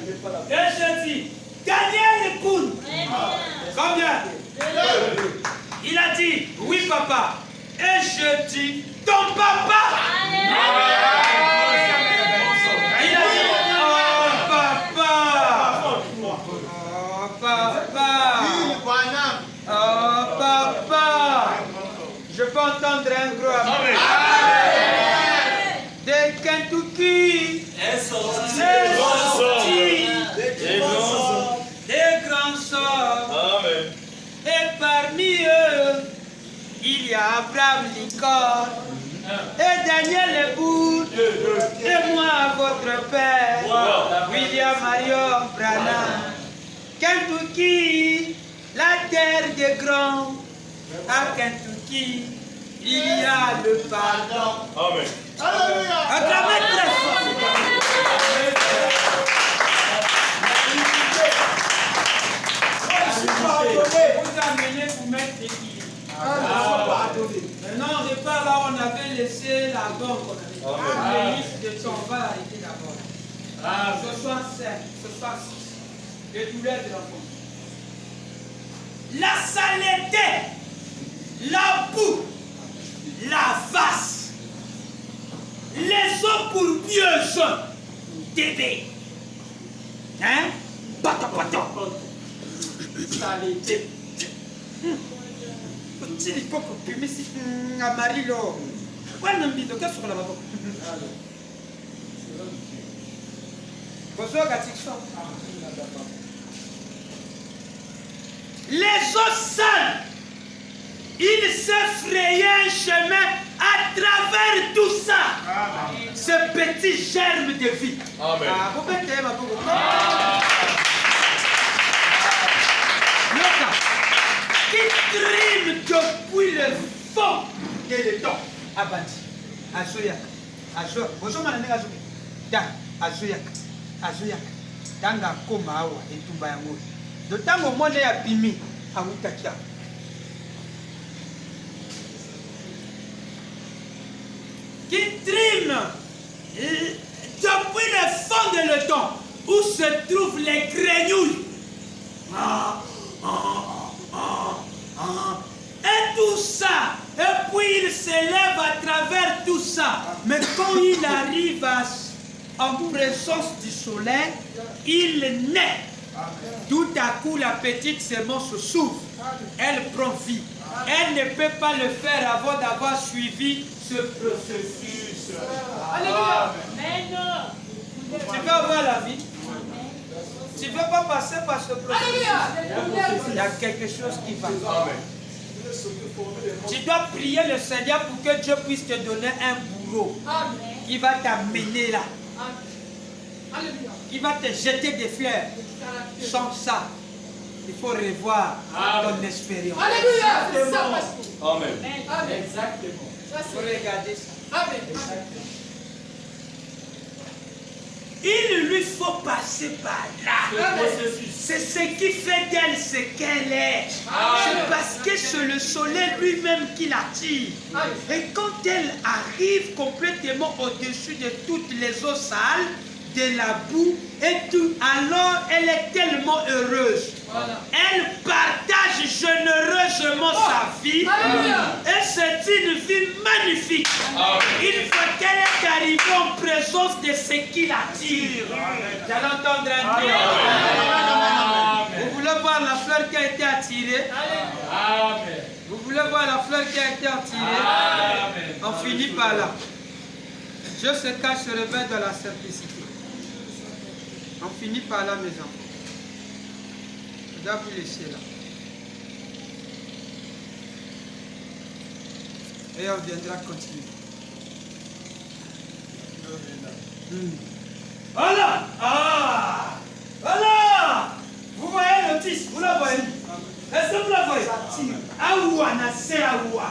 Et je dis, Daniel Poun. Combien? Il a dit, oui papa. Et je dis, ton papa. Il a dit, oh papa. Oh papa. Oh papa. Je peux entendre un gros amen. De Kentucky est sorti des grands sorts. Et parmi eux, il y a Abraham Lincoln et Daniel Eboud et moi, votre père, William Marion Branham. Kentucky, la terre des grands. À Kentucky, il y a le pardon. Amen. Acclamez très fort. Vous amenez pour mettre l'équilibre. Maintenant, on repart là où on avait laissé la banque. La liste de son, on va l'arrêter d'abord. Ce soir 5, ce soir 6. Les douleurs de l'enfant. La saleté, la boue, la vase, les eaux pourbieuses, bébé. Hein? Pata. Saleté. Petit lipopo, puis si Amarilo. Ouais, non, mais qu'est-ce qu'on a là-bas? Bonsoir, Gatixon. Les eaux sales, il se frayait un chemin à travers tout ça. Ce petit germe de vie. Amen. Qui trime depuis le fond de l'étang. Abandi. Azoyak. Azoyak. Bonjour, madame Azoyak. Da. Azoyak. Azoyak. Tanga koma awa etumba yango. De tango mone ya bimi awutakia. Qui trime depuis le fond de l'étang où se trouvent les grenouilles. Et tout ça, et puis il s'élève à travers tout ça. Mais quand il arrive en présence du soleil, il naît. Tout à coup, la petite semence s'ouvre. Elle prend vie. Elle ne peut pas le faire avant d'avoir suivi ce processus. Alléluia. Tu veux avoir la vie? Tu ne veux pas passer par ce processus? Il y a quelque chose qui va. Tu dois prier le Seigneur pour que Dieu puisse te donner un bourreau qui va t'amener là. Qui va te jeter des fleurs. Sans ça, il faut revoir ton expérience. Alléluia. Amen. Exactement. Il faut regarder ça. Amen. Il lui faut passer par là. C'est ce qui fait d'elle ce qu'elle est. C'est parce que c'est le soleil lui-même qui l'attire. Et quand elle arrive complètement au-dessus de toutes les eaux sales, de la boue et tout, alors elle est tellement heureuse. Elle partage généreusement sa vie. Et c'est une vie magnifique. Une fois qu'elle est arrivée en présence de ce qui l'attire, j'allais entendre un Dieu. Vous voulez voir la fleur qui a été attirée? Vous voulez voir la fleur qui a été attirée? On finit par là. Dieu se cache, se révèle dans la simplicité. On finit par là, mes enfants. Je dois vous laisser là. Et on viendra continuer. Voilà! Ah! Voilà! Vous voyez le notice? Vous la voyez? Est-ce que vous la voyez? Aoua, Nassé Aoua.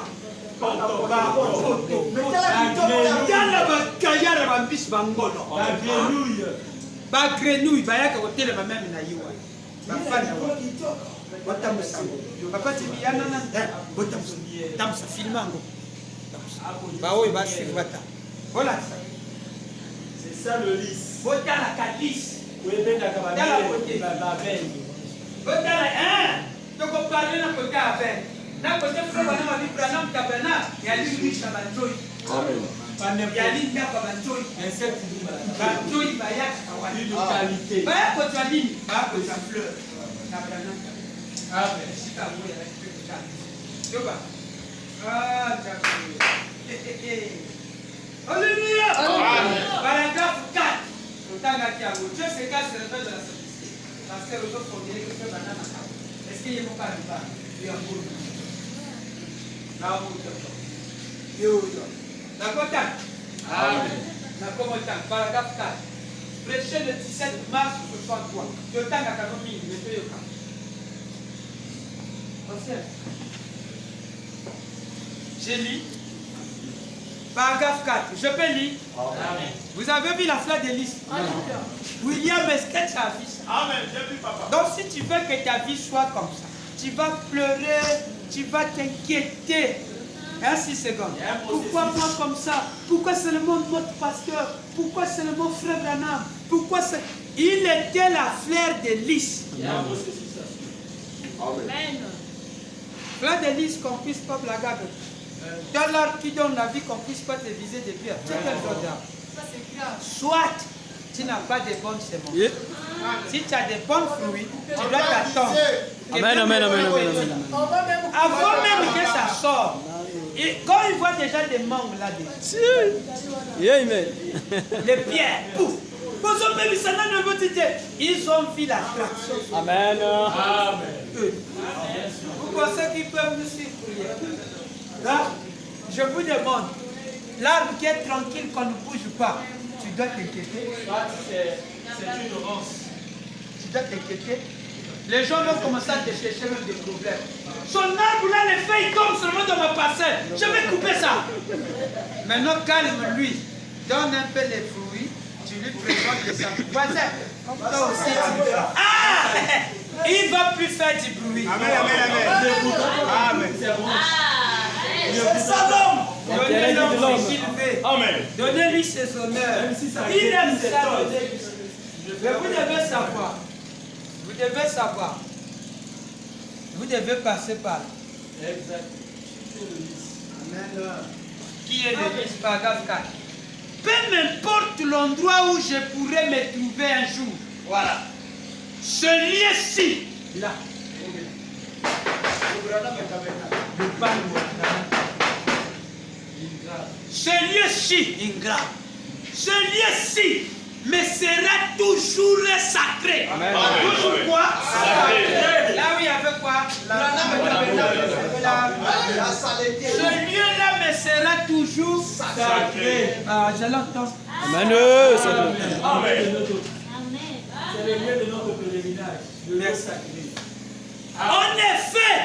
Ba grenouille bayaka hôtel ba même na yiwa ba fana wa batamusa papa tibiana na batamusa tamusa filmango ba oyi ba sirvata voilà C'est ça le lys. bota la calice Alléluia. Paragraphe 4. Dieu se cache sur le fait de la simplicité. Parce que les autres font dire que c'est banane. Est-ce qu'il y a mon carnaval? Il y a un peu de d'accord? D'accord, paragraphe 4. Prêché le 17 mars 63. Je t'en ai 40 000. Je te j'ai lu. Paragraphe 4. Je peux lire. Amen. Vous avez vu la fleur de lys? William, est-ce que tu as vu ça? Amen. J'ai vu, papa. Donc, si tu veux que ta vie soit comme ça, tu vas pleurer, tu vas t'inquiéter. 6 secondes. Pourquoi moi comme ça? Pourquoi seulement notre pasteur? Pourquoi seulement frère Branham? Pourquoi c'est... Il était la fleur de lys. Amen. Fleur de lys qu'on puisse pas blaguer avec. Dans l'art qui donne la vie qu'on puisse pas te viser des pierres. Tu es quel genre d'arbre? Soit tu n'as pas de bonnes semences. Yeah. Si tu as de bons fruits, tu dois t'attendre. Amen, amen, amen, amen. Avant même que ça sorte. Et quand il voit déjà des membres là-dedans, les pierres, pouf. Ils ont vu la traction. Amen. Vous pensez qu'ils peuvent nous suivre? Là, je vous demande, l'arbre qui est tranquille, qu'on ne bouge pas, tu dois t'inquiéter. C'est une errance. Tu dois t'inquiéter. Les gens vont commencer à te chercher même des problèmes. Son arbre là, les feuilles tombent seulement dans ma parcelle. Je vais couper ça. Maintenant, calme-lui. Donne un peu les fruits. Tu lui présentes de sa voisin. Comme toi aussi. Ah! Il ne va plus faire du bruit. Amen, amen, amen. Amen. C'est bon. C'est ça l'homme. Donnez-lui ce qu'il veut. Amen. Donnez-lui ses honneurs. Il aime ça. Mais vous devez savoir. Vous devez savoir. Vous devez passer par là. Exact. Amen. Qui est le lys, paragraphe 4. Peu m'importe l'endroit où je pourrais me trouver un jour. Voilà. Ce lieu-ci, là. Ce lieu-ci, ingrat. Ce lieu-ci me sera toujours sacré. Amen. Toujours quoi? Sacré. Là où il y avait quoi? La saleté. Ce lieu-là me sera toujours sacré. Ah, je l'entends. Amen. Amen. C'est le lieu de notre pèlerinage. Merci. En effet,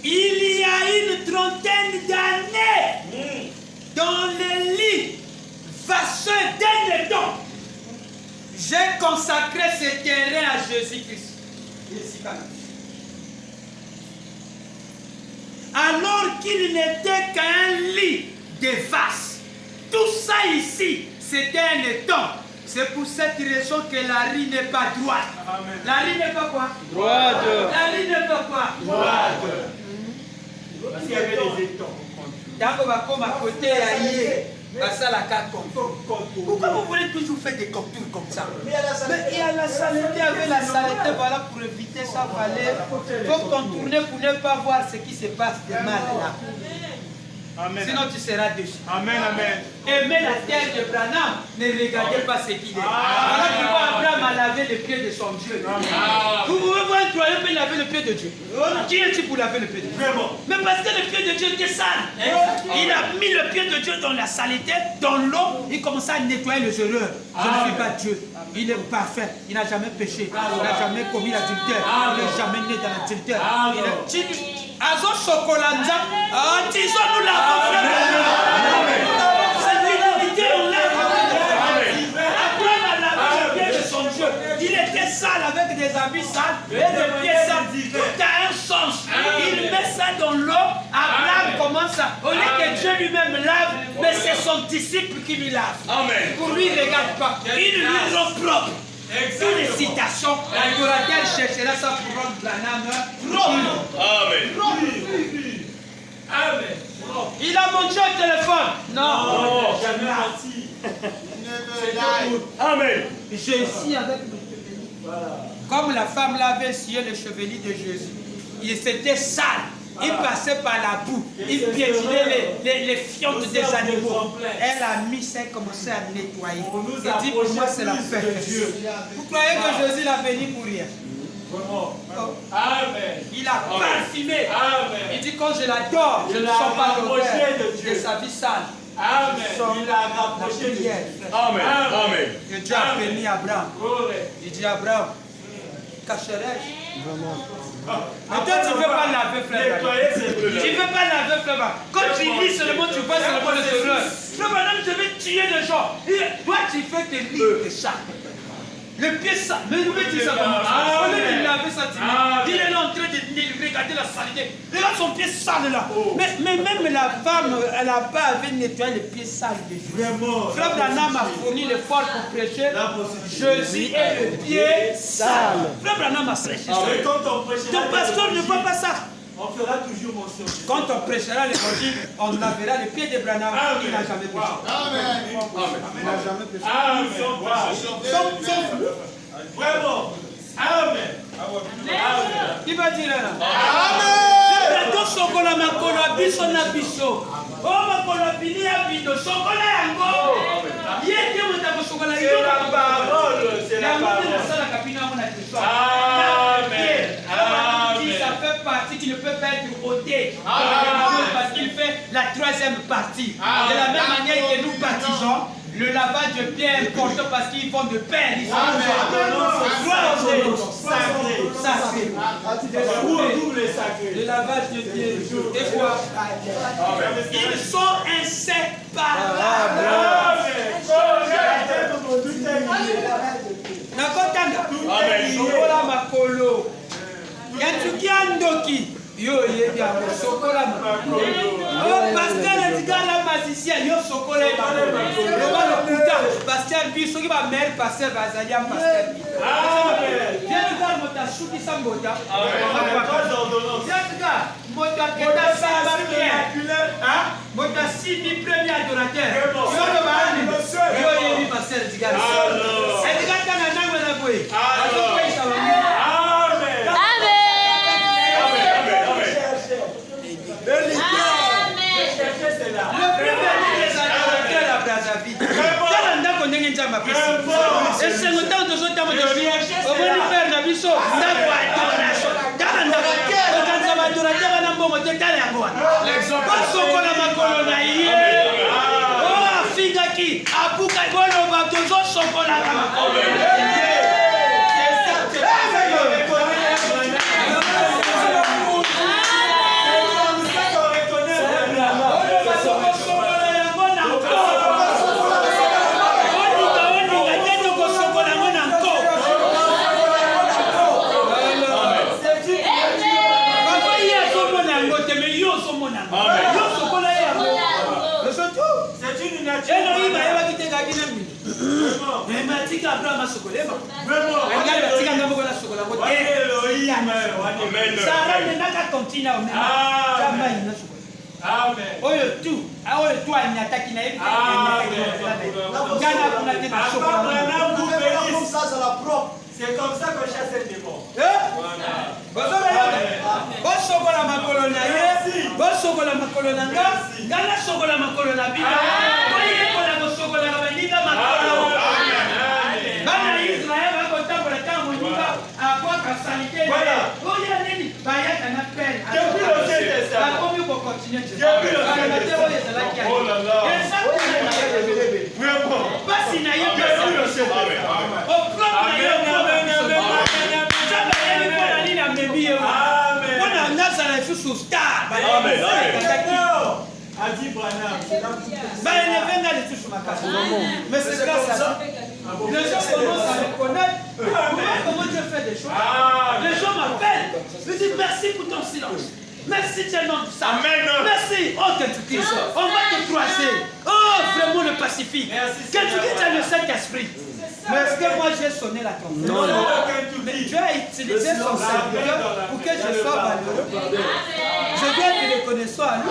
il y a une trentaine d'années, dans le lit vasseux d'un étang, j'ai consacré ce terrain à Jésus-Christ. Alors qu'il n'était qu'un lit de vases. Tout ça ici, c'était un étang. C'est pour cette raison que la rue n'est pas droite. Amen. La rue n'est pas quoi? Droite. La rue n'est pas quoi? Droite. Parce qu'il y avait des étangs. D'abord, on va comme à côté, pourquoi vous voulez toujours faire des contours comme ça? Mais il y a la saleté, avec la saleté, voilà, pour éviter ça, il faut contourner pour ne pas voir ce qui se passe de mal là. Amen. Sinon tu seras déçu. Amen, amen. Aimez la terre de Branham, ne regardez pas ce qu'il est. Voilà pourquoi Abraham a lavé les pieds de son Dieu. Vous pouvez voir un croyant peut laver le pied de Dieu. Qui es-tu pour laver le pied de Dieu? Mais parce que le pied de Dieu était sale. Il a mis le pied de Dieu dans la saleté, dans l'eau, il commençait à nettoyer les erreurs. Je ne suis pas Dieu. Il est parfait. Il n'a jamais péché. Il n'a jamais commis l'adultère. Il n'est jamais né dans l'adultère. Azo Chocolanja, disons-nous la c'est l'humilité, on l'a. Abraham a lavé le pied de son Dieu. Il était sale avec des habits sales et des pieds sales. Tout a un sens. Il met ça dans l'eau. Abraham commence à. Au lieu que Dieu lui-même lave, mais c'est son disciple qui lui lave. Pour lui, il ne regarde pas. Il lui rend propre. Toutes les citations, l'adorateur cherchera ça pour rendre Branham propre. Amen. Il a menti au téléphone. Non. Jamais menti. Amen. J'ai ici avec le chevelu. Comme la femme l'avait essuyé le chevelu de Jésus. Il s'était sale. Il passait par la boue. Il piétinait les fientes des animaux. Elle a mis ça et commencé à nettoyer. Il dit pour moi c'est la perfection. Vous croyez que Jésus l'a venu pour rien? Amen. Il a parfumé. Amen. Il dit quand je l'adore, je ne sens pas l'odeur de sa vie sale. Amen. Il a rapproché de Dieu. Amen. Amen. Et Dieu a béni Abraham. Il dit Abraham, cacherai-je? Mais toi tu ne veux pas laver frère. Tu ne veux pas laver frère. Quand tu lis seulement, tu vois seulement le Seigneur. Frère madame, je vais tuer des gens. Toi tu fais tes livres de chat. Le pied sale. Mais vous me dites ça comment? Au lieu de laver ça, il est là en train de regarder la saleté. Regarde son pied sale là. Mais même la femme, elle n'a pas avait nettoyé le pied sale de Jésus. Frère Branham a fourni l'effort pour prêcher. Jésus est le pied sale. Frère Branham a prêché ça. Ton pasteur ne voit pas ça. On fera toujours mention. Quand on prêchera l'évangile, on lavera les pieds de Branham. Il n'a jamais péché. Amen. Il n'a jamais péché. Amen. Vraiment. Amen. Qui va dire là? Amen. Tout chocolat makolo biso na biso. Oh makolo bini ya bido chocolat yango. Yé mo ta chocolat yo la parole, c'est la parole. Amen. Ça fait partie qui ne peut pas être ôté. Parce qu'il fait la troisième partie. De la même manière que nous baptisons, le lavage de pieds est important parce qu'ils font de paix. Ils sont sacrés. Le lavage de pieds. Des fois, ils sont inséparables. Nakotanga. Sokola makolo. Yantukia ndoki. Yo yebi amo sokola makolo. Oh pasteur etikala magicien yo sokola makolo. Le ba le kuta pasteur bi soki ba mère pasteur bazali am pasteur. Amen. Viens voir mota shuki sambota. Viens voir mota keta samba bien. Hein? Mota sidi premier adorateur. Yo le ba ni. Yo yebi pasteur etikala. Etikala kana nango na boy. C'est comme ça qu'on chasse les démons. Mais c'est grâce à ça. Les gens commencent à me connaître. Comment Dieu fait des choses. Les gens m'appellent. Je dis merci pour ton silence. Merci tellement pour ça. Merci. Oh, Kentucky. On va te croiser. Oh, vraiment le Pacifique. Kentucky, tu as le Saint-Esprit. Mais est-ce que moi j'ai sonné la trompette. Non. Mais Dieu a utilisé son serviteur pour que je sois valeureux. Je dois être reconnaissant à lui.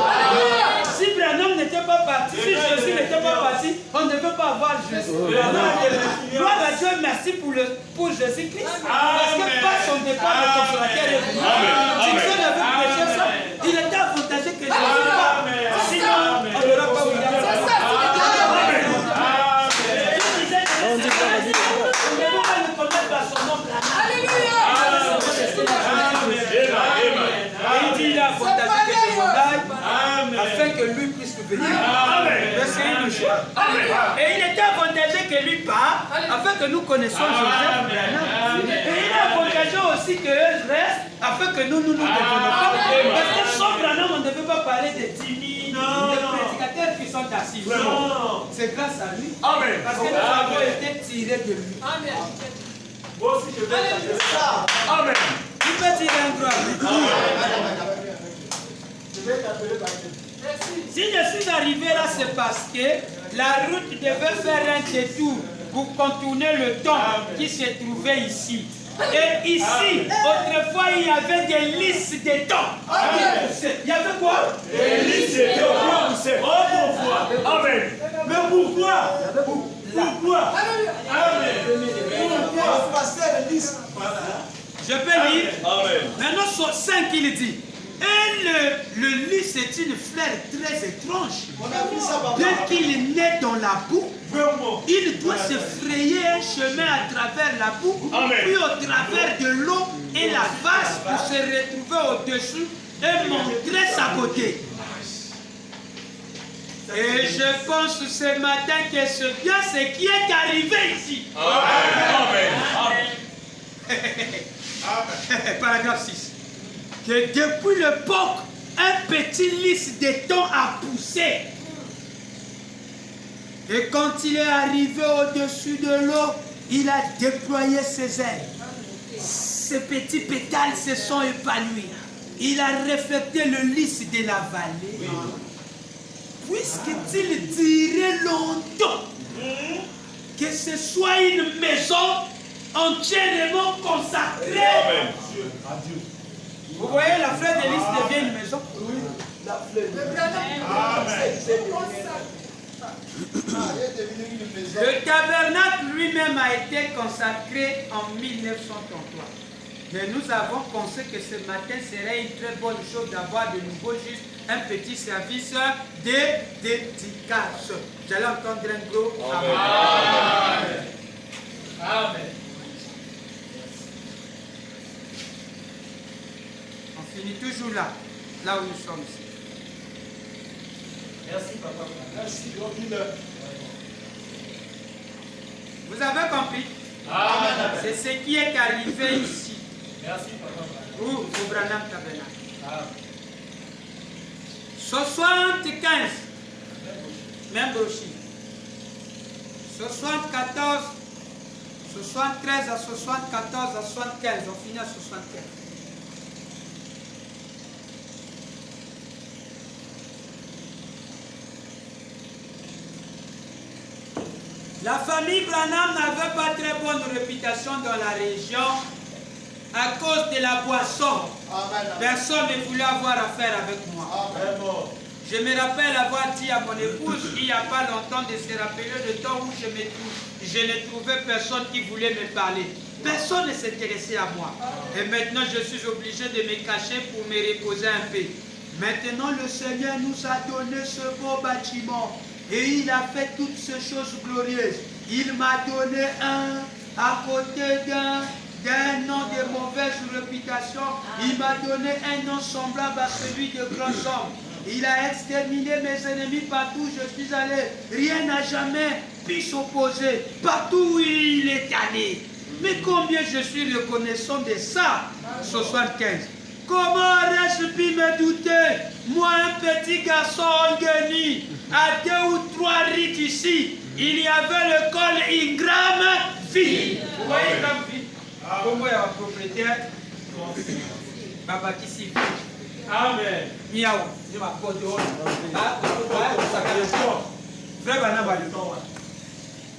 Si Branham n'était pas parti, si Jésus n'était pas parti, on ne peut pas avoir Jésus. Gloire à Dieu, merci pour Jésus-Christ. Parce que par son départ, le consolateur est venu. Si Dieu n'avait prêché ça, il était avantagé que Jésus ne pas. Sinon, on n'aura pas William. C'est ça, on ne peut pas le connaître par son nom. Alléluia. Il dit il a avantagé que je m'en aille afin que lui puisse venir. C'est une choix. Et il était avantagé que lui part afin que nous connaissions Joseph Branham. Et il est avantagé aussi que je reste afin que nous développons. Parce que sans Branham, on ne peut pas parler des timides, des prédicateurs qui sont assis. C'est grâce à lui. Parce que nous avons été tirés de lui. Amen. Moi aussi je vais t'appeler ça. Amen. Tu peux dire un gros amen. Je vais t'appeler Baptiste. Si je suis arrivé là, c'est parce que la route devait faire un détour pour contourner le temps qui se trouvait ici. Et ici, autrefois, il y avait des listes de temps. Il y avait quoi? Des listes de temps. Autrefois. Amen. Mais pourquoi? Pourquoi? Amen. Pourquoi? Je peux lire. Maintenant, 5 il dit. Et le lit, c'est une fleur très étrange. Dès qu'il naît dans la boue, il doit se frayer un chemin à travers la boue, puis au travers de l'eau et la vase pour se retrouver au-dessus et montrer sa beauté. Et je pense ce matin que c'est bien ce qui est arrivé ici. Paragraphe 6. Que depuis l'époque, un petit lys de temps a poussé. Et quand il est arrivé au-dessus de l'eau, il a déployé ses ailes. Ses petits pétales se sont épanouis. Il a reflété le lys de la vallée. Puisqu'il dirait longtemps que ce soit une maison entièrement consacrée. Vous voyez, la fleur de lys devient une maison. Oui, la fleur. Le tabernacle lui-même a été consacré en 1933. Mais nous avons pensé que ce matin serait une très bonne chose d'avoir de nouveau juste un petit service de dédicace. J'allais entendre un gros Amen. Amen. On finit toujours là, là où nous sommes ici. Merci papa. Merci. Vous avez compris? C'est ce qui est arrivé ici. Merci papa. Ou au Branham Tabernacle. 75. Même aussi. 74. 73 à 74 à 75. On finit à 75. La famille Branham n'avait pas très bonne réputation dans la région à cause de la boisson. Personne ne voulait avoir affaire avec moi. Je me rappelle avoir dit à mon épouse il n'y a pas longtemps de se rappeler le temps où je ne trouvais personne qui voulait me parler. Personne ne s'intéressait à moi. Et maintenant je suis obligé de me cacher pour me reposer un peu. Maintenant le Seigneur nous a donné ce beau bâtiment. Et il a fait toutes ces choses glorieuses. Il m'a donné un à côté d'un nom de mauvaise réputation. Il m'a donné un nom semblable à celui de grands hommes. Il a exterminé mes ennemis partout où je suis allé. Rien n'a jamais pu s'opposer. Partout où il est allé. Mais combien je suis reconnaissant de ça? 75. Comment aurais-je pu me douter? Moi, un petit garçon orgueilleux, à 2 ou 3 rites ici, il y avait le col Ingram vide. Vous voyez Ingram vide? Comment il y a un propriétaire? Baba qui s'y vit. Amen. Miaou. Je m'accorde dehors.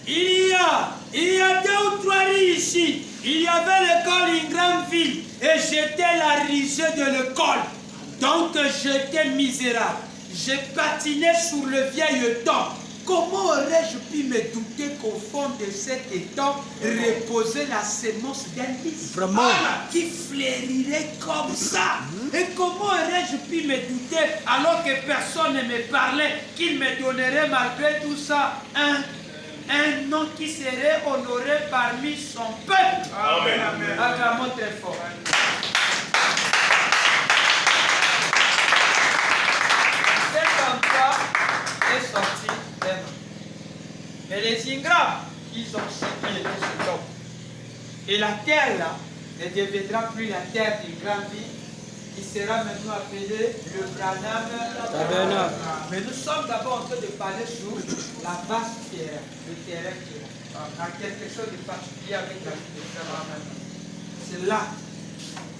Il y a 2 ou 3 ici, il y avait l'école Ingram Ville et j'étais la risée de l'école. Donc j'étais misérable. J'ai patiné sur le vieil étang. Comment aurais-je pu me douter qu'au fond de cet étang reposait la sémence d'un lys qui fleurirait comme ça? Et comment aurais-je pu me douter alors que personne ne me parlait qu'il me donnerait malgré tout ça un nom qui serait honoré parmi son peuple? Amen. Acclamons très fort. Cet endroit est sorti d'un homme. Mais les ingrats, ils ont séduit cet homme. Et la terre là ne deviendra plus la terre d'une grande ville, qui sera maintenant appelée le Branham. Mais nous sommes d'abord en train de parler sur la vaste terre, le terrain qui est là. En quelque chose de particulier avec la vie de Branham. C'est là,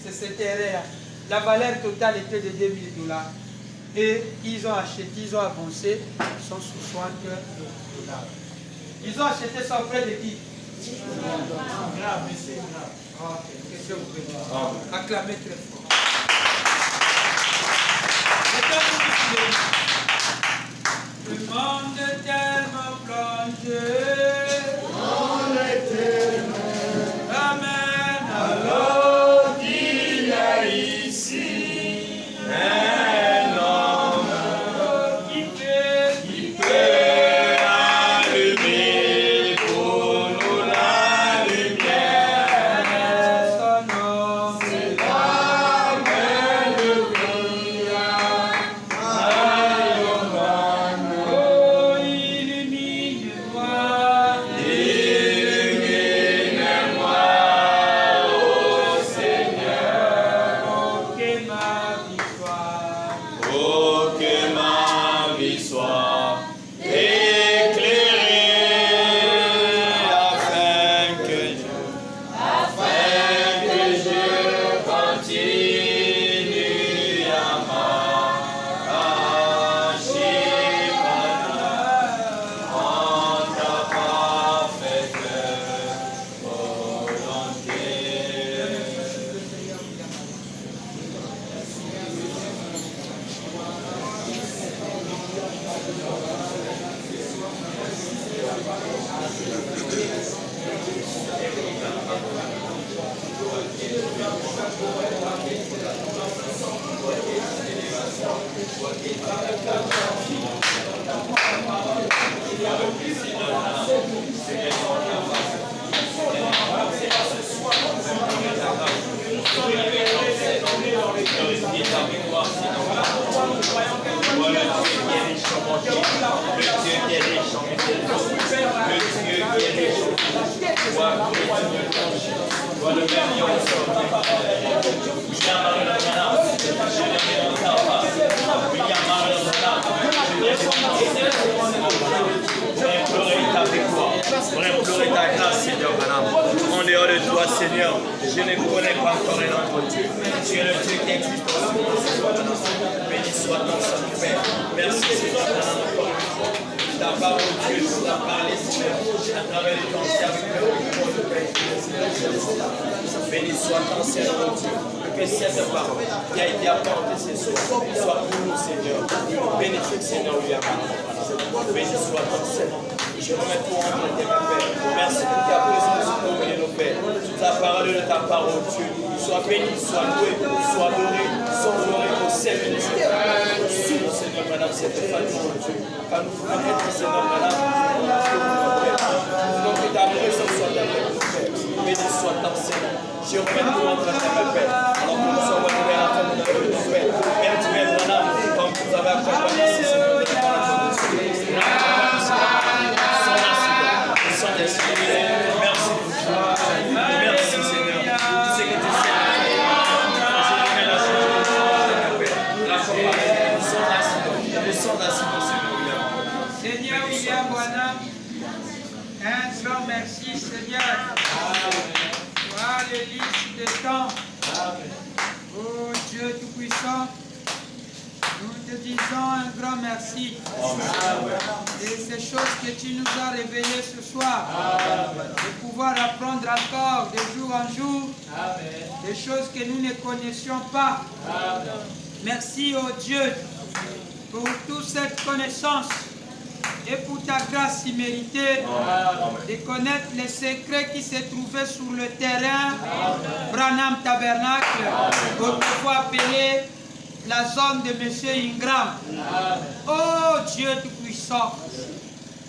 c'est ce terrain-là. La valeur totale était de $2000. Et ils ont acheté, ils ont avancé 160 $. Ils ont acheté ça auprès de qui? Grave, monsieur, grave. Ok, qu'est-ce que vous pouvez dire? Acclamez très fort. Le monde est tellement plongé. Le monde est tellement. Amen. Alors qu'il y a ici un homme qui peut allumer pour nous la lumière. Son nom, C'est l'âme de oh, illumine-moi. Illumine-moi, ô Seigneur, Oh, que ma vie soit. oh que ma vie soit éclairée, afin que je continue à marcher en ta parfaite volonté. Pour implorer ta grâce, Seigneur, madame. En dehors de toi, Seigneur, je ne connais pas encore un autre Dieu. Tu es le Dieu qui existe dans ce monde. Béni soit ton Saint-Père. Merci, Seigneur, encore une fois. Ta parole, Dieu, nous a parlé, Seigneur, à travers les pensées avec le monde de paix. Béni soit ton Seigneur, Dieu. Que cette parole qui a été apportée ce soir soit pour nous, Seigneur. Bénéfique, Seigneur, lui a béni soit ton Seigneur. Je remets tout entre tes mains, Père. Merci pour ta présence au milieu de nos pères. Toute la parole de ta parole, Dieu. Sois béni, sois loué, sois adoré, sois honoré au Seigneur ministère. Sous Seigneur, madame, cette famille, mon Dieu. Car nous voulons être, Seigneur, madame, nous voulons que ta présence soit avec nous, Père. Béni soit ton Seigneur. Je remets tout entre tes mains, Père. Alors que nous sommes venus vers la fin de notre vie, Père. Père, tu es madame, comme vous avez accompagné ce Seigneur. Merci. Merci Seigneur. Tout ce que tu sais. Seigneur William Branham, un grand merci, Seigneur. Toi, le lys des temps. Oh Dieu Tout-Puissant, nous te disons un grand merci. Et ces choses que tu nous as révélées ce soir, de pouvoir apprendre encore en jour, des choses que nous ne connaissions pas. Merci, oh Dieu, pour toute cette connaissance et pour ta grâce imméritée de connaître les secrets qui se trouvaient sur le terrain Branham Tabernacle, autrefois appelé la zone de M. Ingram. Oh Dieu Tout-Puissant,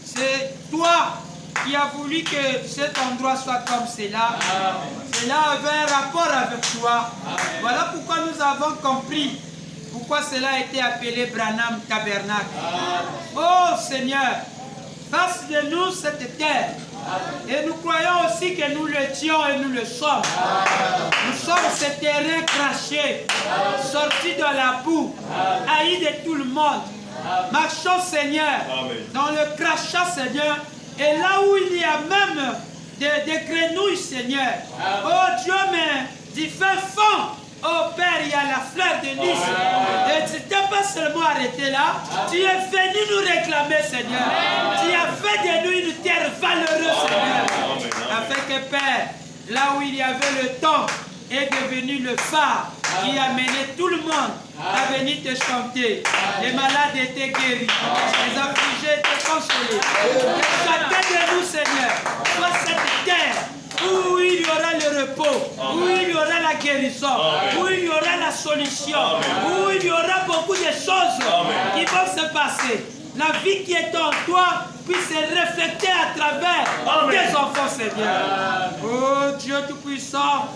c'est toi qui as voulu que cet endroit soit comme cela. Cela avait un rapport avec toi. Voilà pourquoi nous avons compris pourquoi cela a été appelé Branham Tabernacle. Oh Seigneur, fasse de nous cette terre. Et nous croyons aussi que nous l'étions et nous le sommes. Nous sommes ces terrains crachés, sortis de la boue, haïs de tout le monde. Marchons, Seigneur, dans le crachat, Seigneur, et là où il y a même des grenouilles, Seigneur. Oh Dieu, mais du fin fond, oh Père, il y a la fleur de lys. Et tu t'es pas seulement arrêté là, tu es venu nous réclamer, Seigneur. Tu as fait de nous une terre valeureuse, Seigneur. Afin que, Père, là où il y avait le temps, est devenu le phare qui a mené tout le monde à venir te chanter. Les malades étaient guéris, les affligés étaient consolés. Que chacun de nous, Seigneur, soit cette terre où il y aura le repos, où il y aura la guérison, où il y aura la solution, où il y aura beaucoup de choses qui vont se passer. La vie qui est en toi puisse se refléter à travers tes enfants, Seigneur. Oh Dieu Tout-Puissant,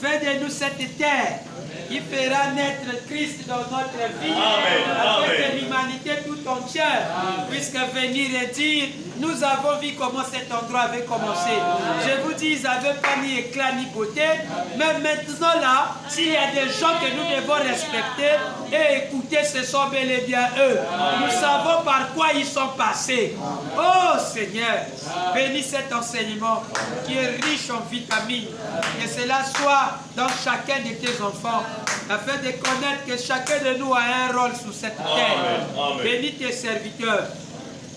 fais de nous cette terre qui fera naître Christ dans notre vie, afin que l'humanité tout entière puisse venir et dire, nous avons vu comment cet endroit avait commencé. Je vous dis, ils n'avaient pas ni éclat ni beauté, mais maintenant là, s'il y a des gens que nous devons respecter et écouter, ce sont bel et bien eux. Nous savons par quoi ils sont passés. Oh Seigneur, bénis cet enseignement qui est riche en vitamines, que cela soit dans chacun de tes enfants, afin de connaître que chacun de nous a un rôle sur cette terre. Bénis tes serviteurs.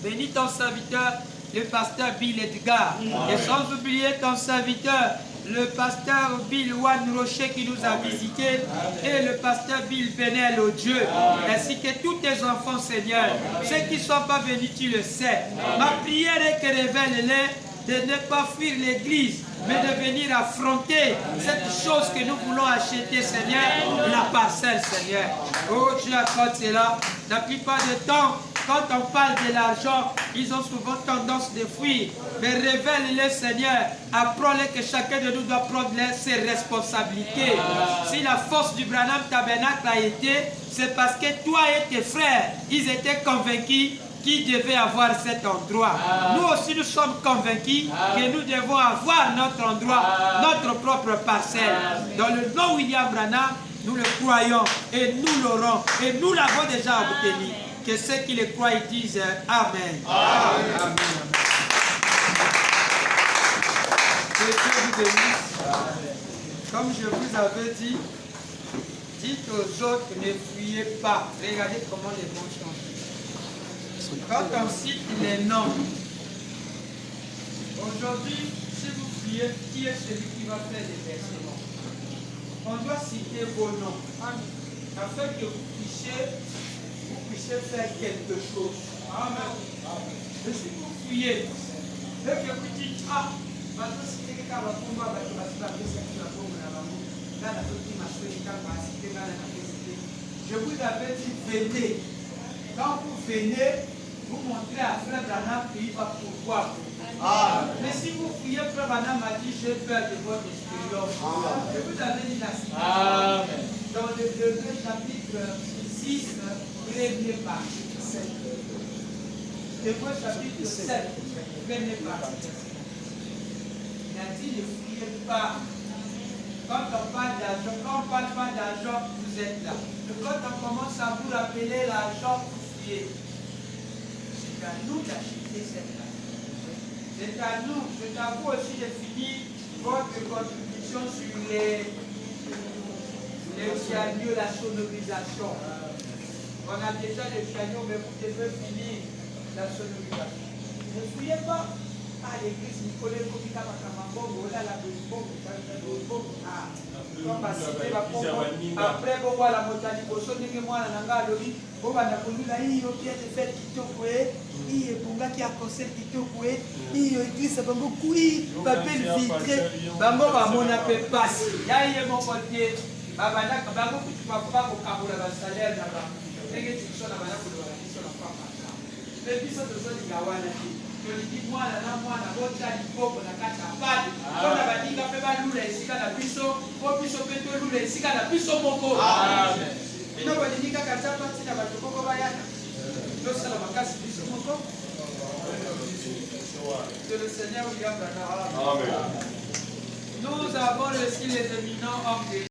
Bénis ton serviteur, le pasteur Bill Edgar. Et sans oublier ton serviteur, le pasteur Bill Juan Rocher qui nous a visités, et le pasteur Bill Benel, au Dieu, ainsi que tous tes enfants, Seigneur. Ceux qui ne sont pas venus, tu le sais. Ma prière est que révèle-les de ne pas fuir l'église, mais de venir affronter cette chose que nous voulons acheter, Seigneur, la parcelle, Seigneur. Oh Dieu, accorde cela. La plupart du temps, quand on parle de l'argent, ils ont souvent tendance de fuir. Mais révèle-les, Seigneur. Apprends-les que chacun de nous doit prendre ses responsabilités. Si la force du Branham Tabernacle a été, c'est parce que toi et tes frères, ils étaient convaincus qui devait avoir cet endroit. Nous aussi, nous sommes convaincus que nous devons avoir notre endroit, notre propre parcelle. Dans le nom William Branham, nous le croyons et nous l'aurons et nous l'avons déjà obtenu. Que ceux qui le croient disent Amen. Amen. Amen. Que Dieu vous bénisse. Comme je vous avais dit, dites aux autres, ne fuyez pas. Regardez comment les mots changent. Quand on cite les noms, aujourd'hui, si vous fuyez, qui est celui qui va faire les versements? On doit citer vos noms, afin que vous puissiez faire quelque chose. Amen. Mais si vous fuyez, et que vous dites, maintenant si quelqu'un va combattre, je vous avais dit, venez. Quand vous venez, vous montrez à Frère Branham qu'il va pouvoir. Mais si vous fuyez, Frère Branham a dit, j'ai peur de votre expérience. Je vous avais dit la citation. Dans le 2 chapitre 6, premier partie. Hébreux chapitre 7, premier partie. Il a dit, ne fuyez pas. Quand on parle d'argent, quand on ne parle pas d'argent, vous êtes là. Mais quand on commence à vous rappeler l'argent, vous fuyez. C'est à nous d'acheter cette argent. C'est à nous. C'est à vous aussi de finir votre contribution sur les pianos, la sonorisation. On a déjà les pianos, mais vous devez finir la sonorisation. Ne fuyez pas. Ah, l'église, Nicolas, Komika, Makamambo, là, la Bongo, après, bon, voilà, Motani, Bosoni, moi, la Loli, bon, la Kolula, il y a bien de faire Kitoko, il y a Bonga qui a conseillé Kitoko, il y a église, ça va beaucoup, papel vitré, Bambo, mon appel passe, il y a mon côté, Babana, Bambo, tu vas pas au Kaboula, la salaire, là-bas, et que tu sois là-bas, sur la femme, mais puis ça, de ça, il y a toliki mwana na mwana botya liboko na kati ya pade mpona baninga mpe balula esika na biso mpo biso mpe tolula esika na biso moko bino bolingi kaka nzambe ntina bato moko bayaka tosala makasi biso moko que le Seigneur lui a. Nous avons aussi les éminents hommes de